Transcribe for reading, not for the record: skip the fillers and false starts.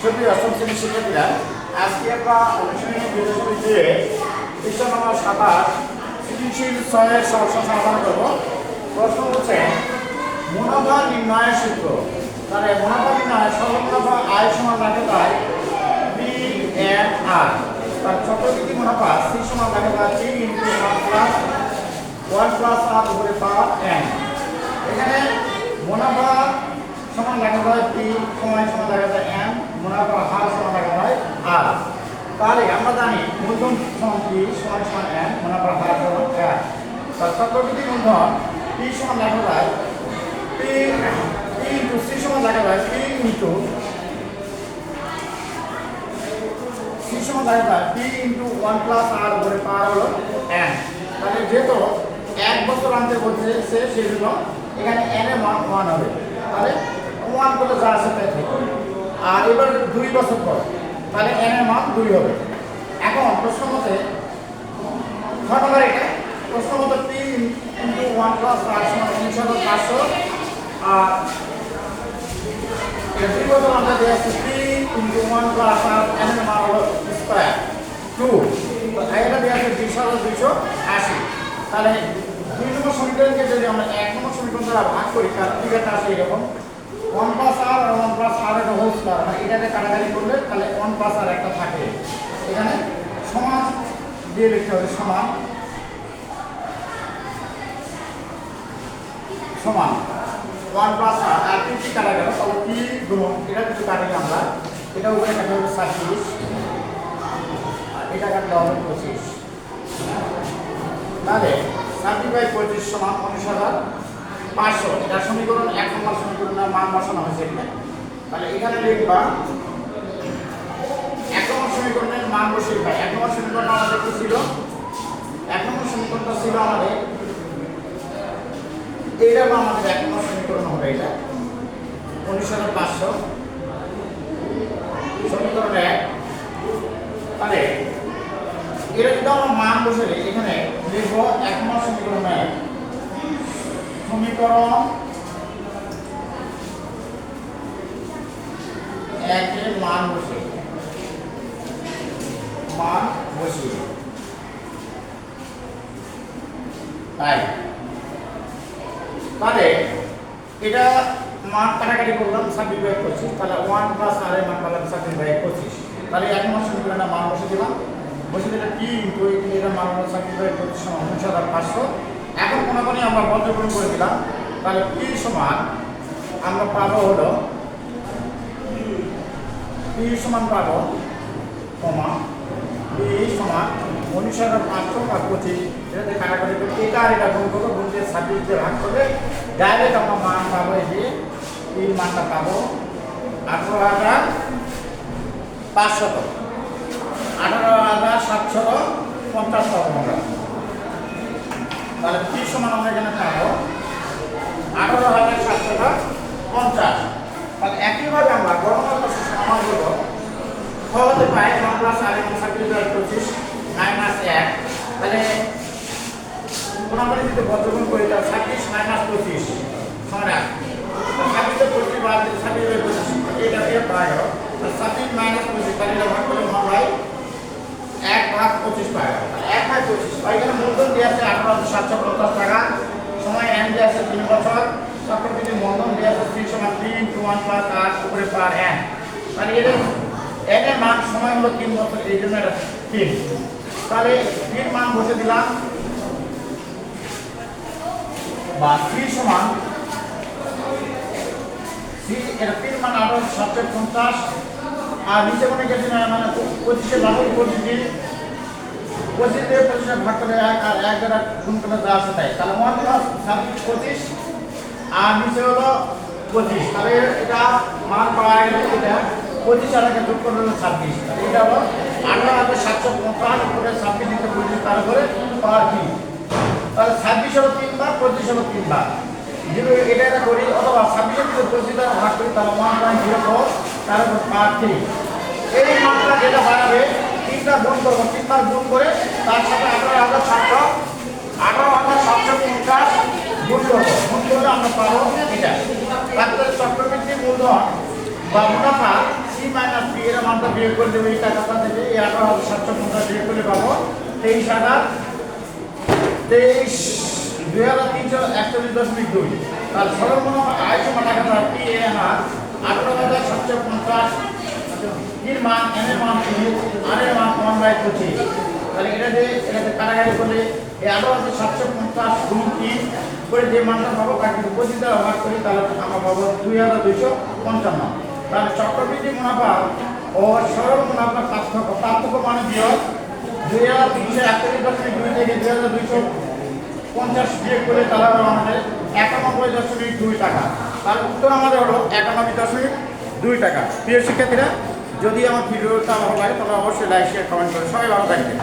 সুপ্রিয় অষ্টম শ্রেণীর শিক্ষার্থীরা, আজকে আমরা অনুশীলনী বিদ্যাসমিতিতে পৃষ্ঠা নম্বর 27 সৃজনশীল 6-এর সমস্যা সমাধান করব। প্রশ্ন হচ্ছে মুনাফা নির্ণয়ের সূত্র। তাহলে মুনাফা নির্ণয় সরল মুনাফা আয় সমান রাখে তাই PNR, তার চক্রবৃদ্ধি মুনাফা C সমান রাখে তাই T × 1 + R উপরে পাওয়ার n। এখানে মুনাফা সমান লেখা যায় P, সময় সমান লেখা যায় n, মুনাফা হার সমান লেখা যায় R। তাহলে আমরা জানি মূলধন সমান P, সময় সমান n, মুনাফা হার সমান R। তার চক্রবৃদ্ধি মূলধন P সমান লেখা যায় P × C সমান লেখা যায় P × C সমান লেখা যায় P × 1 + R উপরে পাওয়ার হলো n। তাহলে যেহেতু 1 বছর আনতে বলছে সেই জন্য এখানে n এর মান 1 হবে। তাহলে 1 করলে যা আছে তাই ঠিক। আর এবার 2 বছর পর তাহলে n এর মান 2 হবে। এখন প্রশ্ন মতে নম্বর এটা প্রশ্ন মতে P × 1 + R সমান 19,500 আর 2 বছর আমরা দিয়ে আছে P × 1 + R n এর মান হলো স্কয়ার 2। তো এটা দিয়ে আছে 20,280। তাহলে 2 নম্বর সমীকরণকে যদি আমরা 1 নম্বর সমীকরণ দ্বারা ভাগ করি তাহলে ফিগারটা আসে এরকম 1 + R আর 1 + R এর হোল স্কয়ার, মানে এটাকে কাটাকাটি করলে তাহলে 1 + R একটা থাকে। এখানে সমান দিয়ে লিখতে হবে সমান 1 + R আর কি কাটা গেল তাহলে কি গুণ এটা কিছু কাটি আমরা, এটা উপরে কাটা হবে 27 আর এটা কাটলে হবে 25। তাহলে 30/25 সমান 19,500। এটা সমীকরণ 1 নম্বর সমীকরণের মান বসানো হয়েছে এখানে। তাহলে এখানে লিখবা 1 নম্বর সমীকরণের মান বসিয়ে দিবা। 1 নম্বর সমীকরণ আমাদের কি ছিল? 1 নম্বর সমীকরণটা ছিল আমাদের এইটা আমাদের 1 নম্বর সমীকরণ হবে এটা 19,500 সমীকরণ 1। তাহলে এটা যদি আমরা মান বসে দিই এখানে লিখব 1 নম্বর সমীকরণে সমীকরণ 1 এর মান বসিয়ে তাই তাহলে এটা মান কাটাকাটি করলাম 26/25, তাহলে 1 + R এর মান পেলাম 26/25। তাহলে 1 নম্বর সমীকরণে মান বসিয়ে দিলাম, বসিয়ে দিলে P × এর মান হলো 26/25 সমান 19,500। এখন কোনখানে আমরা বর্গমূল করে দিলাম, তাহলে P সমান আমরা পাবো হলো P সমান পাবো P সমান 19,500 + 25, এটাতে কাটাকাটি করে এটা আর এটা গুণ করবো, গুণ দিয়ে 26 দিয়ে ভাগ করলে ডাইরেক্ট আমরা মান পাবো এই যে P মানটা পাবো 18,500 18,750 পাবো আমরা। তাহলে P সমান আমরা এখানে পাবো 18,750। তাহলে একইভাবে আমরা গণনা করতে সমান করবো সহজে পাই 1 + R = 26/25 - 1। তাহলে কোনখানে যদি বর্গমূল করি তাহলে 26 - 25 সমান 1। 26/25 বাদ দিলে 26/25 এটা দিয়ে পাই হলো 26 - 25, তাহলে এটা ভাগ করলে হয় 1/25 পাই। 1/25 এখানে মূলধন দিয়ে আছে 18,750 টাকা, সময় n দিয়ে আছে 3 বছর, চক্রবৃদ্ধি মূলধন দিয়ে আছে 3 সমান 3 × 1 + R উপরে পাওয়ার n। তাহলে এর n এর মান সময় হলো 3 বছর, এই জন্য এটা 3। তাহলে p এর মান বসে দিলাম বা c সমান এর p এর মান 18,750 আর নিচে মনে গেছে না মানে 25 এর বাহুর 25 দিয়ে 25 ভাগ করে 1 আর 1 দ্বারা গুণ করলে যা আছে তাই। তাহলে 1 + 25 আর নিচে হলো 25। তাহলে এটা মান পাওয়া গেল, এটা 25 আর যোগ করলে হলো 26। তাহলে এটা হলো 18,750 উপরে 26 দিতে 25 তারপরে পাওয়ার কি, তাহলে 26 হলো 3 বার, 25 হলো 3 বার। যদি এটা করি অথবা 26 এর ভিতরে 25 দ্বারা ভাগ করি তাহলে 1.04 তারপর পাওয়ার 3। এই মানটা যেটা বাড়াবে 3টা গুণ করবো, 3 বার গুণ করে তার সাথে 18,750 গুণ করবো, গুণ করলে আমরা পাবো এটা। তারপরে চক্রবৃদ্ধি মূলধন বা মুনাফা C - P মানটা বিয়োগ করে দেবো এই টাকাটা থেকে এই 18,750 বিয়োগ করে পাবো 23,341.2। তার সরল মুনাফা আয় সমান টাকাটা PANR 18,750 এর মান এন এর মান 3 আর এর মান 1/25। তাহলে এটাতে কাটাকাটি করলে এই 18,750 গুণ 3 করে যে মানটা পাবো তাকে উপস্থিত ব্যবহার করি তাহলে আমরা পাবো 2,255। তাহলে চক্রবৃদ্ধি মুনাফা ও সরল মুনাফার পার্থক্য মানে বিয়োগ 2,341.2 থেকে 2,250 বিয়োগ করে তাহলে আমাদের 91.2 টাকা। তার উত্তর আমাদের হলো 91.2 টাকা। প্রিয় শিক্ষার্থীরা, যদি আমার ভিডিওটা ভালো লাগে তাহলে অবশ্যই লাইক শেয়ার কমেন্ট করে সবাই ভালো থাকবেন।